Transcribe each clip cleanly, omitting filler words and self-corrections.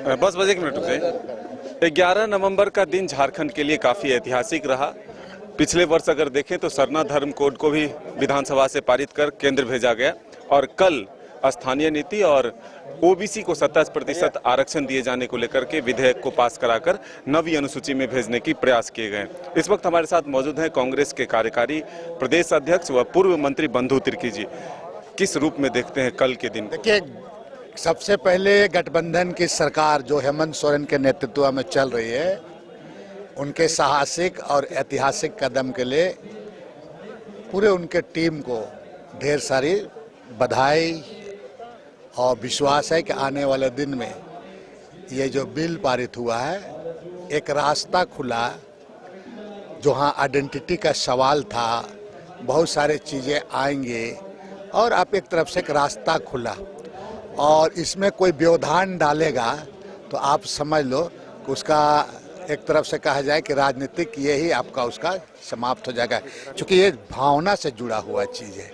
बस बस एक मिनट रुक जाइए। 11 नवंबर का दिन झारखंड के लिए काफ़ी ऐतिहासिक रहा। पिछले वर्ष अगर देखें तो सरना धर्म कोड को भी विधानसभा से पारित कर केंद्र भेजा गया और कल स्थानीय नीति और ओबीसी को 27% आरक्षण दिए जाने को लेकर के विधेयक को पास कराकर नवी अनुसूची में भेजने की प्रयास किए गए। इस वक्त हमारे साथ मौजूद हैं कांग्रेस के कार्यकारी प्रदेश अध्यक्ष व पूर्व मंत्री बंधु तिर्की जी। किस रूप में देखते हैं कल के दिन? देखिए, सबसे पहले गठबंधन की सरकार जो हेमंत सोरेन के नेतृत्व में चल रही है, उनके साहसिक और ऐतिहासिक कदम के लिए पूरे उनके टीम को ढेर सारी बधाई और विश्वास है कि आने वाले दिन में ये जो बिल पारित हुआ है, एक रास्ता खुला। जहाँ आइडेंटिटी का सवाल था, बहुत सारे चीज़ें आएंगे और आप एक तरफ से एक रास्ता खुला और इसमें कोई व्यवधान डालेगा तो आप समझ लो कि उसका एक तरफ से कहा जाए कि राजनीतिक यही आपका उसका समाप्त हो जाएगा, क्योंकि ये भावना से जुड़ा हुआ चीज़ है।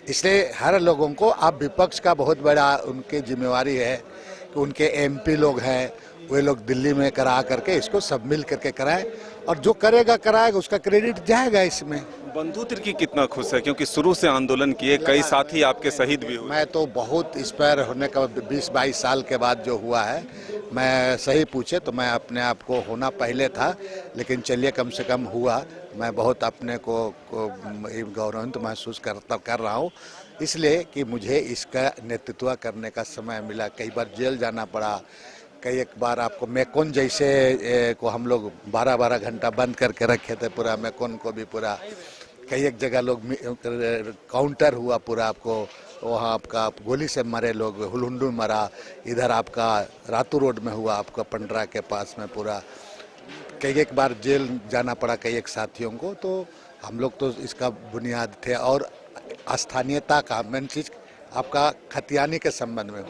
इसलिए हर लोगों को, आप विपक्ष का बहुत बड़ा उनकी जिम्मेवारी है कि उनके एमपी लोग हैं, वे लोग दिल्ली में करा करके इसको सब मिल करके कराएं और जो करेगा कराएगा, उसका क्रेडिट जाएगा इसमें। बंधु तिर्की कितना खुश है, क्योंकि शुरू से आंदोलन किए, कई साथी आपके शहीद भी हुए। मैं तो बहुत इस पर होने का 20-22 साल के बाद जो हुआ है, मैं सही पूछे तो मैं अपने आप को होना पहले था, लेकिन चलिए कम से कम हुआ। मैं बहुत अपने को गौरवान्वित महसूस कर रहा हूँ, इसलिए कि मुझे इसका नेतृत्व करने का समय मिला। कई बार जेल जाना पड़ा, कई एक बार आपको मेकोन जैसे को हम लोग 12-12 घंटा बंद करके रखे थे, पूरा मेकोन को भी पूरा। कई एक जगह लोग काउंटर हुआ पूरा, आपको वहाँ आपका गोली से मरे लोग, हुलुंडू मरा, इधर आपका रातू रोड में हुआ, आपका पंडरा के पास में पूरा। कई एक बार जेल जाना पड़ा कई एक साथियों को। तो हम लोग तो इसका बुनियाद थे और स्थानीयता का मेन चीज़ आपका खतियानी के संबंध में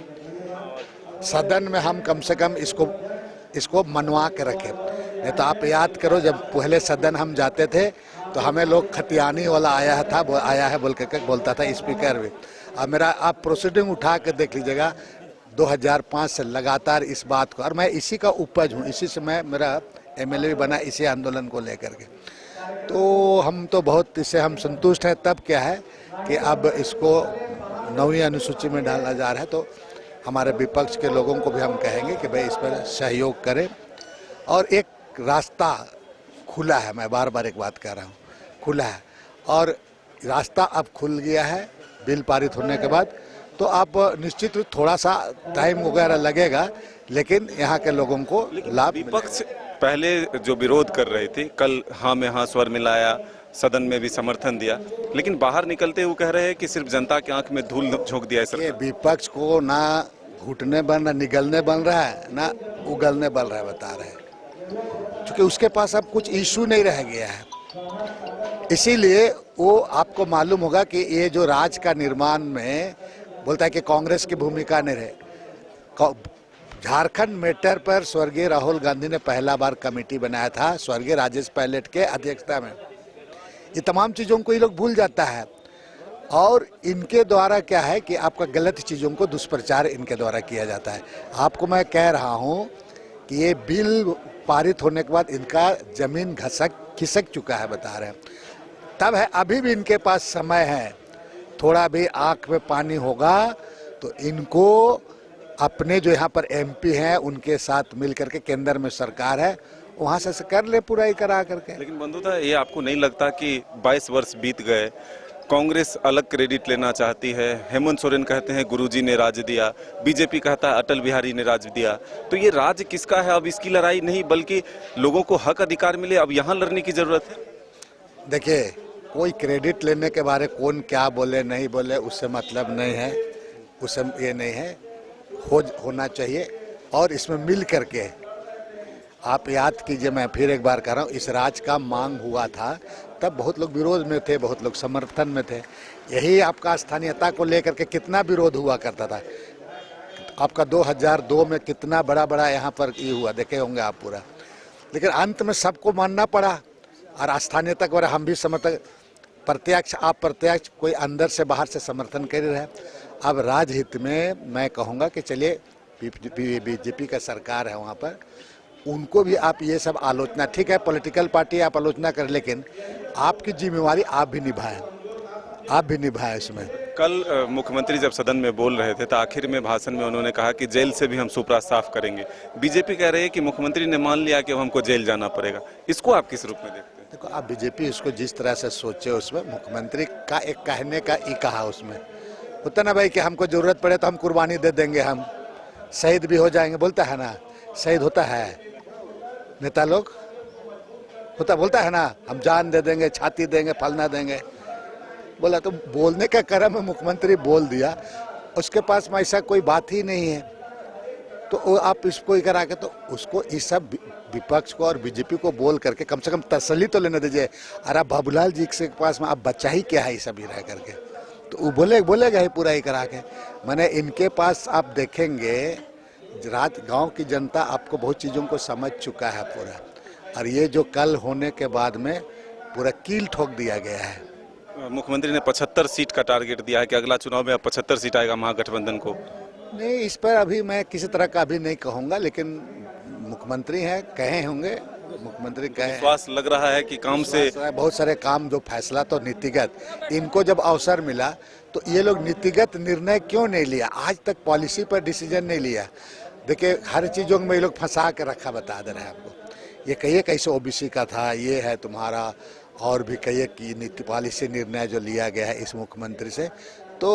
सदन में हम कम से कम इसको मनवा के रखें। नहीं तो आप याद करो, जब पहले सदन हम जाते थे तो हमें लोग खतियानी वाला आया है बोल के बोलता था स्पीकर भी। अब मेरा आप प्रोसीडिंग उठा के देख लीजिएगा, 2005 से लगातार इस बात को, और मैं इसी का उपज हूँ, इसी से मैं मेरा एमएलए भी बना, इसी आंदोलन को लेकर के। तो हम तो बहुत इससे हम संतुष्ट हैं। तब क्या है कि अब इसको नवीं अनुसूची में डाला जा रहा है, तो हमारे विपक्ष के लोगों को भी हम कहेंगे कि भाई इस पर सहयोग करें और एक रास्ता खुला है। मैं बार बार एक बात कह रहा हूँ, खुला है और रास्ता अब खुल गया है बिल पारित होने के बाद। तो आप निश्चित रूप थोड़ा सा टाइम वगैरह लगेगा, लेकिन यहाँ के लोगों को लाभ। विपक्ष पहले जो विरोध कर रहे थे, कल हाँ में हाँ स्वर मिलाया, सदन में भी समर्थन दिया, लेकिन बाहर निकलते वो कह रहे हैं कि सिर्फ जनता की आंख में धूल झोंक दिया है सरकार। विपक्ष को ना घुटने बन रहा, निगलने बन रहा है, ना उगलने बन रहा है, बता रहे हैं, क्योंकि उसके पास अब कुछ इशू नहीं रह गया है। इसीलिए वो आपको मालूम होगा कि ये जो राज्य का निर्माण में बोलता है कि कांग्रेस की भूमिका नहीं रहे। झारखंड मैटर पर स्वर्गीय राहुल गांधी ने पहला बार कमेटी बनाया था, स्वर्गीय राजेश पायलट के अध्यक्षता में। ये तमाम चीज़ों को ये लोग भूल जाता है और इनके द्वारा क्या है कि आपका गलत चीज़ों को दुष्प्रचार इनके द्वारा किया जाता है। आपको मैं कह रहा हूँ कि ये बिल पारित होने के बाद इनका जमीन खिसक चुका है, बता रहे हैं। तब है, अभी भी इनके पास समय है, थोड़ा भी आंख में पानी होगा तो इनको अपने जो यहाँ पर एमपी हैं उनके साथ मिल करके, केंद्र में सरकार है, वहाँ से कर ले पूरा ही करा करके। लेकिन बंधुता, ये आपको नहीं लगता कि 22 वर्ष बीत गए, कांग्रेस अलग क्रेडिट लेना चाहती है? हेमंत सोरेन कहते हैं गुरुजी ने राज दिया, बीजेपी कहता है अटल बिहारी ने राज दिया। तो ये राज किसका है? अब इसकी लड़ाई नहीं, बल्कि लोगों को हक अधिकार मिले, अब यहाँ लड़ने की जरूरत है। देखिए, कोई क्रेडिट लेने के बारे कौन क्या बोले नहीं बोले उससे मतलब नहीं है, उससे ये नहीं है, होना चाहिए। और इसमें मिल करके आप याद कीजिए, मैं फिर एक बार कह रहा हूँ, इस राज का मांग हुआ था तब बहुत लोग विरोध में थे, बहुत लोग समर्थन में थे। यही आपका स्थानीयता को लेकर के कितना विरोध हुआ करता था। आपका 2002 में कितना बड़ा यहाँ पर ये हुआ, देखे होंगे आप पूरा। लेकिन अंत में सबको मानना पड़ा और स्थानीयता को हम भी समर्थक, प्रत्यक्ष अप्रत्यक्ष, कोई अंदर से बाहर से समर्थन कर रहे हैं। अब राजहित में मैं कहूँगा कि चलिए बीजेपी का सरकार है वहाँ पर, उनको भी आप ये सब आलोचना, ठीक है पॉलिटिकल पार्टी आप आलोचना करें, लेकिन आपकी जिम्मेवारी आप भी निभाएं इसमें। कल मुख्यमंत्री जब सदन में बोल रहे थे तो आखिर में भाषण में उन्होंने कहा कि जेल से भी हम सुपड़ा साफ करेंगे। बीजेपी कह रही है कि मुख्यमंत्री ने मान लिया कि अब हमको जेल जाना पड़ेगा। इसको आप किस रूप में देखते हैं? देखो, आप बीजेपी इसको जिस तरह से सोचे, उसमें मुख्यमंत्री का एक कहने का ही कहा, उसमें होता ना भाई कि हमको जरूरत पड़े तो हम कुर्बानी दे देंगे, हम शहीद भी हो जाएंगे, बोलता है ना, शहीद होता है नेता लोग, बोलता है ना हम जान दे देंगे, छाती देंगे, फलना देंगे, बोला। तो बोलने का क्रम में मुख्यमंत्री बोल दिया, उसके पास में ऐसा कोई बात ही नहीं है, तो वो आप इसको ही करा के, तो उसको इस सब विपक्ष को और बीजेपी को बोल करके कम से कम तसल्ली तो लेने दीजिए। अरे बाबूलाल जी के पास में अब बच्चा ही क्या है ये सब रह करके, तो वो बोलेगा ही पूरा ही करा के। मैंने इनके पास आप देखेंगे रात गांव की जनता आपको बहुत चीज़ों को समझ चुका है पूरा, और ये जो कल होने के बाद में पूरा कील ठोक दिया गया है। मुख्यमंत्री ने 75 सीट का टारगेट दिया है कि अगला चुनाव में अब 75 सीट आएगा महागठबंधन को। नहीं, इस पर अभी मैं किसी तरह का अभी नहीं कहूँगा, लेकिन मुख्यमंत्री हैं, कहे होंगे, मुख्यमंत्री कहे, विश्वास लग रहा है कि काम से बहुत सारे काम जो फैसला तो नीतिगत, इनको जब अवसर मिला तो ये लोग नीतिगत निर्णय क्यों नहीं लिया, आज तक पॉलिसी पर डिसीजन नहीं लिया। देखिए हर चीज़ों में ये लोग फंसा के रखा, बता दे रहे हैं आपको। ये कहिए कैसे ओबीसी का था, ये है तुम्हारा, और भी कहिए कि नीति पॉलिसी निर्णय जो लिया गया है इस मुख्यमंत्री से, तो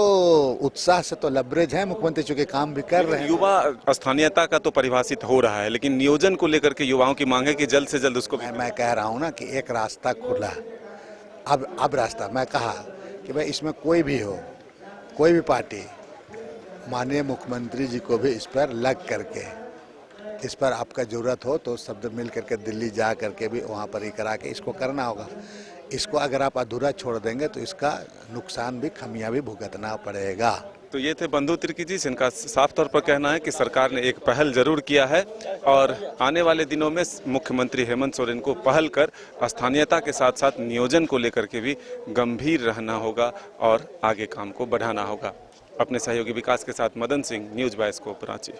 उत्साह से तो लबरेज है मुख्यमंत्री, चूंकि काम भी कर रहे हैं। युवा स्थानीयता का तो परिभाषित हो रहा है, लेकिन नियोजन को लेकर के युवाओं की मांग है कि जल्द से जल्द उसको मैं कह रहा हूँ ना कि एक रास्ता खुला, अब रास्ता, मैं कहा कि भाई इसमें कोई भी हो, कोई भी पार्टी, माननीय मुख्यमंत्री जी को भी इस पर लग करके, इस पर आपका ज़रूरत हो तो शब्द मिल करके दिल्ली जा करके भी वहाँ पर ही करा के इसको करना होगा। इसको अगर आप अधूरा छोड़ देंगे तो इसका नुकसान भी, खमियां भी भुगतना पड़ेगा। तो ये थे बंधु तिर्की जी, जिनका साफ तौर पर कहना है कि सरकार ने एक पहल जरूर किया है और आने वाले दिनों में मुख्यमंत्री हेमंत सोरेन को पहल कर स्थानीयता के साथ साथ नियोजन को लेकर के भी गंभीर रहना होगा और आगे काम को बढ़ाना होगा। अपने सहयोगी विकास के साथ मदन सिंह, न्यूज़ 22 को, रांची।